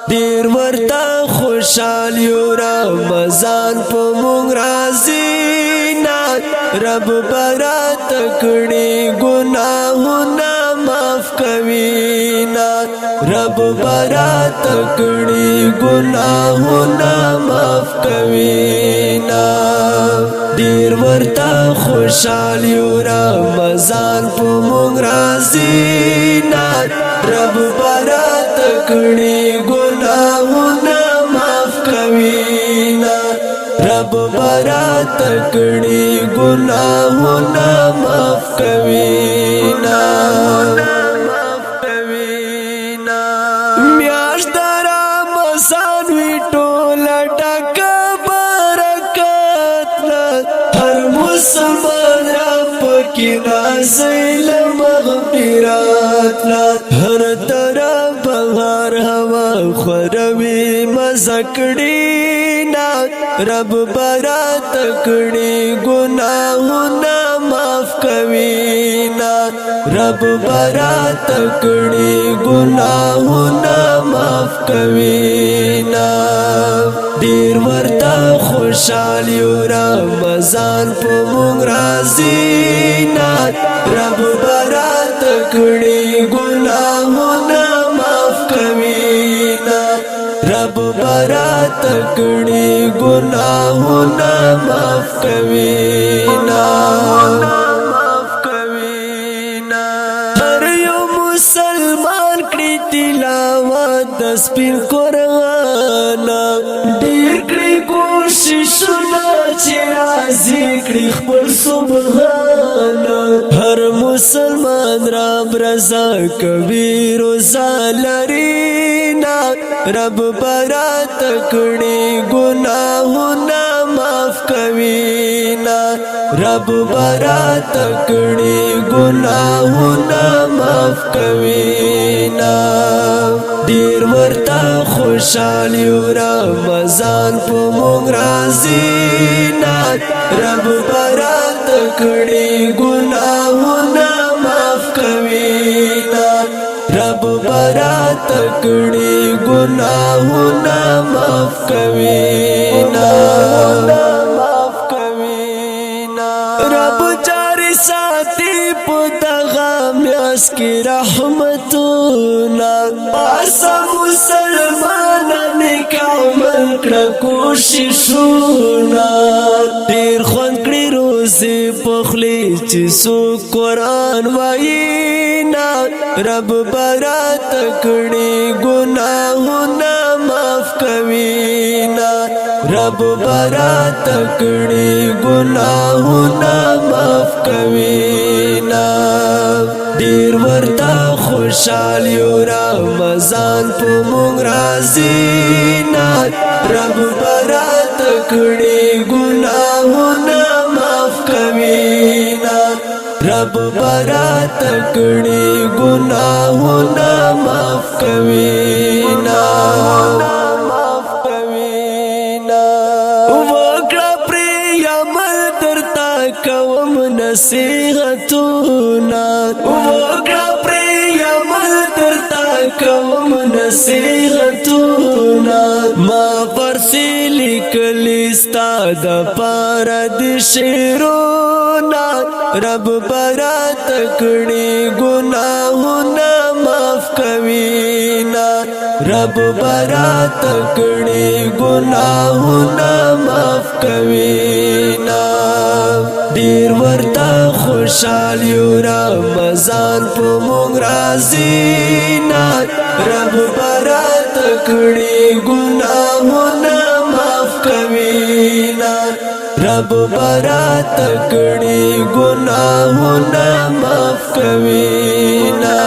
دیر ورتا خوشحال یو رمضان پا مونگ رازینا رب برات کڑی گناہونا معاف کوینا رب برات کڑی گناہونا معاف کوینا دیر ورتا خوشحال یو رمضان پا مونگ رازینا رب برات کڑی گناہونا معاف کوینا رب برات کڑی گناہونا معاف کوینا میاشت در رمضان وی ټوله ډکه برکتنا هر مسلمان را پکې راځي له مغفرتنا هر طرف بهار هوا خوروي مزه کړي نا رب برات کړي ګناهونه معاف کوي نا رب برات کړي ګناهونه معاف کوي نا دیر ورتا خوشحال یو رمضان په مونږ راځي نا رب برات کړي ګناهونه معاف کوي نا رب برات کړي گناہونا معاف کوینا هر یو مسلمان کړي تلاوت د سپین قرآن ډېر کړي کوششونه چې راځي کړي خپل سبحان هر مسلمان رب رضا کوي روزه لري نا رب برات کړي گناہونا معاف کوینا رب برات کړي گناہونا معاف کوینا دیر ورتا خوشحال یو رمضان په مونږ راځي نا رب برات کړي گناہونا معاف کوینا رب برات کړي گناہونا معاف کوینا رب جاری ساتي په دغه میاس کې رحمتونه اسا مسلمانان کامل کړه کوششونه ډېر خوند کړي روزي پخلی چې سو قرآن وایي نا رب برات کړي گناہونا معاف کوینا رب برات کړي گناہونا معاف کوینا دیر ورتا خوشحال یو رمضان په مونږ راځي نا رب برات کړي گناہونا معاف کوینا رب برات کړي گناہونا معاف کوینا وکړه پرې عمل درته کوم نصیحتونه وکړه پرې عمل درته کوم نصیحتونه ما پرسې لیکلي ستا دپاره د شعرونه رب برات کړي گناہونا معاف کوینا رب برات کړي گناہونا معاف کوینا دیر ورتا خوشحال یو رمضان په مونږ راځي نا رب برات کړي گناہونا معاف کوینا رب برات کړي گناہونا معاف کوینا